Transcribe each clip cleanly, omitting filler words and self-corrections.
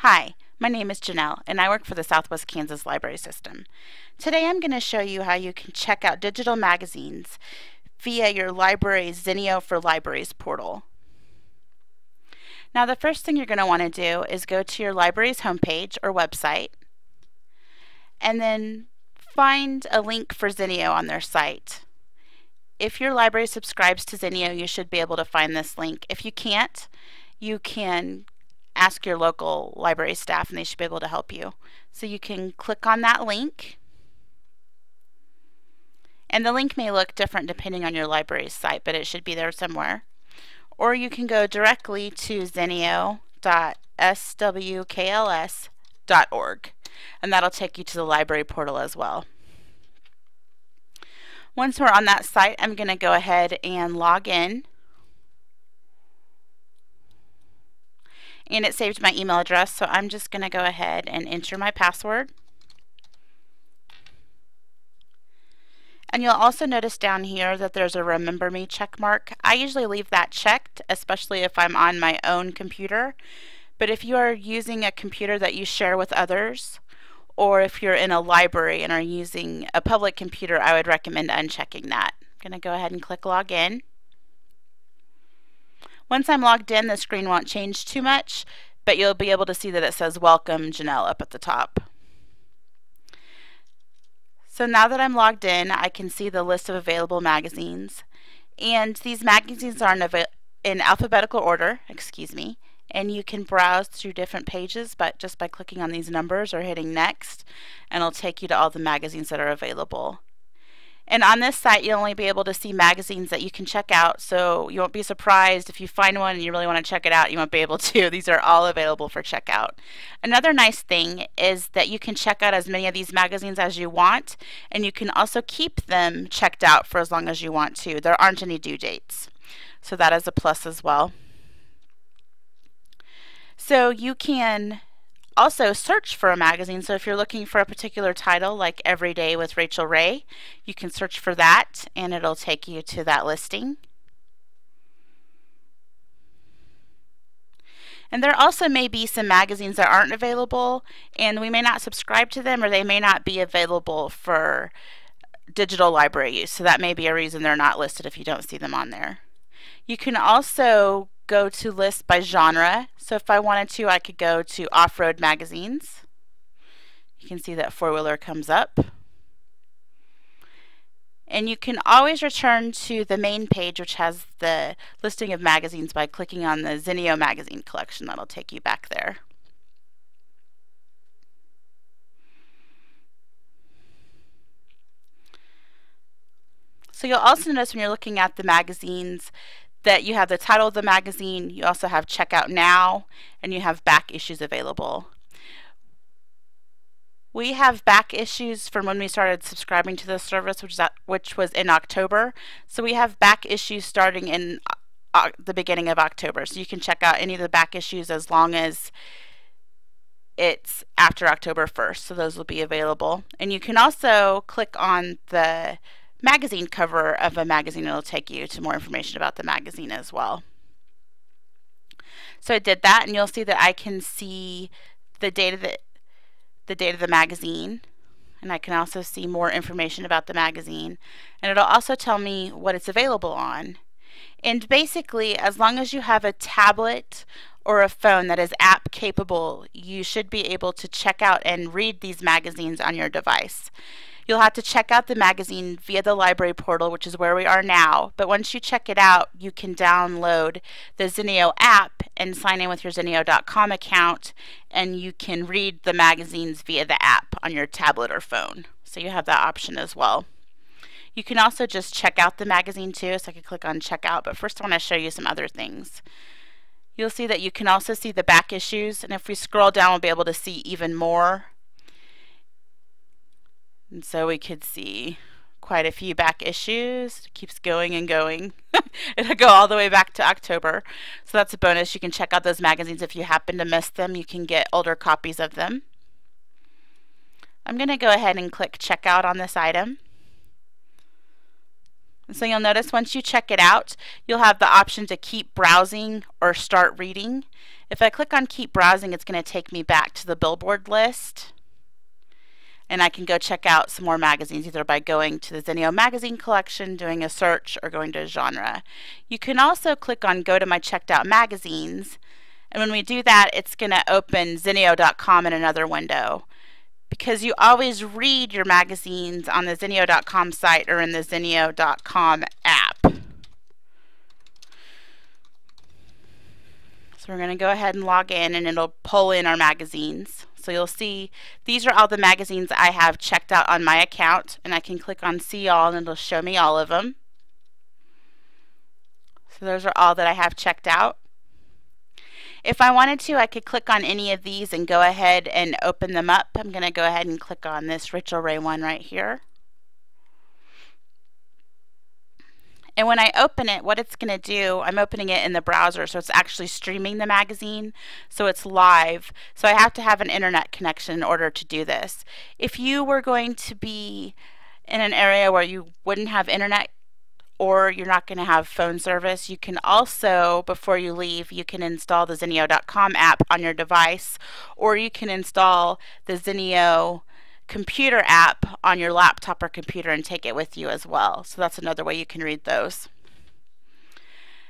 Hi, my name is Janelle and I work for the Southwest Kansas Library System. Today I'm going to show you how you can check out digital magazines via your library's Zinio for Libraries portal. Now the first thing you're going to want to do is go to your library's homepage or website and then find a link for Zinio on their site. If your library subscribes to Zinio, you should be able to find this link. If you can't, you can ask your local library staff and they should be able to help you. So you can click on that link, and the link may look different depending on your library's site, but it should be there somewhere. Or you can go directly to zinio.swkls.org and that'll take you to the library portal as well. Once we're on that site, I'm going to go ahead and log in. And it saved my email address, so I'm just going to go ahead and enter my password. And you'll also notice down here that there's a Remember Me check mark. I usually leave that checked, especially if I'm on my own computer. But if you are using a computer that you share with others, or if you're in a library and are using a public computer, I would recommend unchecking that. I'm going to go ahead and click Login. Once I'm logged in, the screen won't change too much, but you'll be able to see that it says Welcome Janelle up at the top. So now that I'm logged in, I can see the list of available magazines. And these magazines are in alphabetical order, and you can browse through different pages just by clicking on these numbers or hitting Next, and it'll take you to all the magazines that are available. And on this site, you'll only be able to see magazines that you can check out, so you won't be surprised if you find one and you really want to check it out, you won't be able to. These are all available for checkout. Another nice thing is that you can check out as many of these magazines as you want, and you can also keep them checked out for as long as you want to. There aren't any due dates, so that is a plus as well. So you can also search for a magazine. So if you're looking for a particular title like Every Day with Rachel Ray, you can search for that and it'll take you to that listing. And there also may be some magazines that aren't available, and we may not subscribe to them, or they may not be available for digital library use. So that may be a reason they're not listed if you don't see them on there. You can also go to list by genre. So if I wanted to, I could go to off-road magazines. You can see that four-wheeler comes up. And you can always return to the main page, which has the listing of magazines, by clicking on the Zinio magazine collection. That'll take you back there. So you'll also notice when you're looking at the magazines that you have the title of the magazine, you also have Checkout Now, and you have back issues available. We have back issues from when we started subscribing to this service, which was in October. So we have back issues starting in the beginning of October. So you can check out any of the back issues as long as it's after October 1st. So those will be available. And you can also click on the magazine cover of a magazine. It'll take you to more information about the magazine as well. So I did that, and you'll see that I can see the date of the magazine, and I can also see more information about the magazine, and it'll also tell me what it's available on. And basically, as long as you have a tablet or a phone that is app capable, you should be able to check out and read these magazines on your device. You'll have to check out the magazine via the library portal, which is where we are now. But once you check it out, you can download the Zinio app and sign in with your Zinio.com account, and you can read the magazines via the app on your tablet or phone. So you have that option as well. You can also just check out the magazine too, so I can click on check out. But first I want to show you some other things. You'll see that you can also see the back issues, and if we scroll down, we'll be able to see even more. And so we could see quite a few back issues. It keeps going and going. It'll go all the way back to October. So that's a bonus. You can check out those magazines. If you happen to miss them, you can get older copies of them. I'm going to go ahead and click checkout on this item. And so you'll notice once you check it out, you'll have the option to keep browsing or start reading. If I click on keep browsing, it's going to take me back to the Billboard list, and I can go check out some more magazines either by going to the Zinio magazine collection, doing a search, or going to a genre. You can also click on go to my checked out magazines, and when we do that, it's going to open Zinio.com in another window. Because you always read your magazines on the Zinio.com site or in the Zinio.com app. So we're going to go ahead and log in, and it'll pull in our magazines. So you'll see these are all the magazines I have checked out on my account, and I can click on see all and it'll show me all of them. So those are all that I have checked out. If I wanted to, I could click on any of these and go ahead and open them up. I'm going to go ahead and click on this Rachel Ray one right here. And when I open it, what it's going to do, I'm opening it in the browser, so it's actually streaming the magazine, so it's live. So I have to have an internet connection in order to do this. If you were going to be in an area where you wouldn't have internet or you're not going to have phone service, you can also, before you leave, you can install the Zinio.com app on your device, or you can install the Zinio computer app on your laptop or computer and take it with you as well. So that's another way you can read those.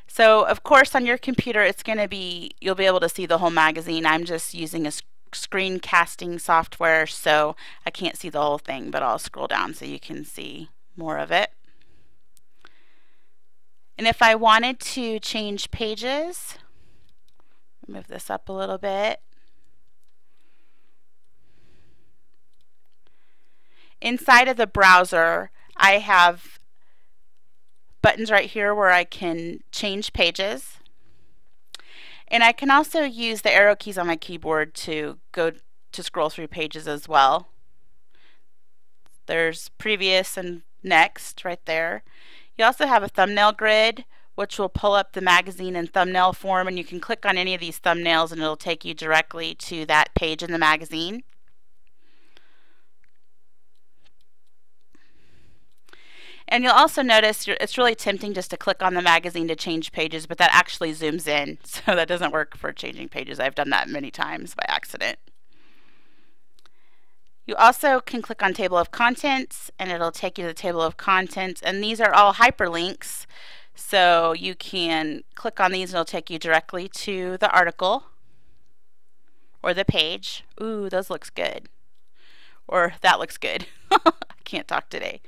So of course on your computer it's going to be, you'll be able to see the whole magazine. I'm just using a screencasting software, so I can't see the whole thing, but I'll scroll down so you can see more of it. And if I wanted to change pages, move this up a little bit. Inside of the browser, I have buttons right here where I can change pages. And I can also use the arrow keys on my keyboard to go to scroll through pages as well. There's previous and next right there. You also have a thumbnail grid, which will pull up the magazine in thumbnail form, and you can click on any of these thumbnails and it'll take you directly to that page in the magazine. And you'll also notice it's really tempting just to click on the magazine to change pages, but that actually zooms in, so that doesn't work for changing pages. I've done that many times by accident. You also can click on Table of Contents, and it'll take you to the Table of Contents, and these are all hyperlinks, so you can click on these and it'll take you directly to the article or the page. Ooh, those looks good. Or that looks good. I can't talk today.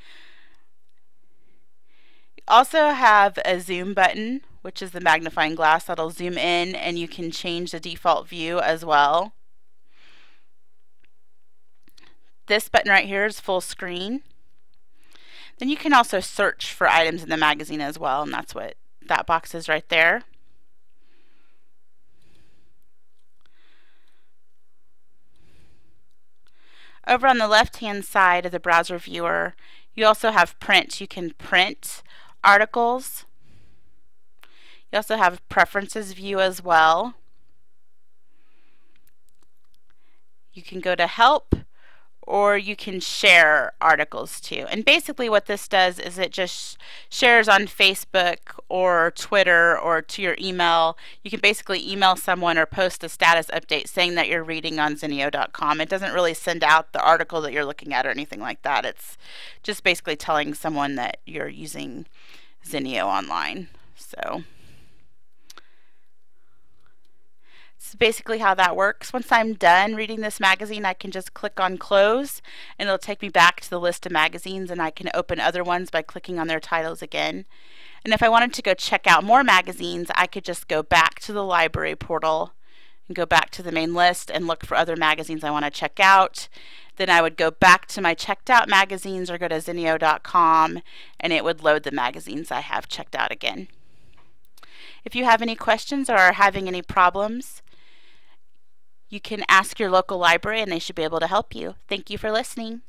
Also have a zoom button, which is the magnifying glass that'll zoom in, and you can change the default view as well. This button right here is full screen. Then you can also search for items in the magazine as well, and that's what that box is right there. Over on the left-hand side of the browser viewer, you also have print. You can print articles. You also have preferences view as well. You can go to help, or you can share articles too. And basically what this does is it just shares on Facebook or Twitter or to your email. You can basically email someone or post a status update saying that you're reading on Zinio.com. It doesn't really send out the article that you're looking at or anything like that. It's just basically telling someone that you're using Zinio online. So it's basically how that works. Once I'm done reading this magazine, I can just click on close, and it'll take me back to the list of magazines, and I can open other ones by clicking on their titles again. And if I wanted to go check out more magazines, I could just go back to the library portal and go back to the main list and look for other magazines I want to check out. Then I would go back to my checked out magazines or go to Zinio.com, and it would load the magazines I have checked out again. If you have any questions or are having any problems, you can ask your local library and they should be able to help you. Thank you for listening.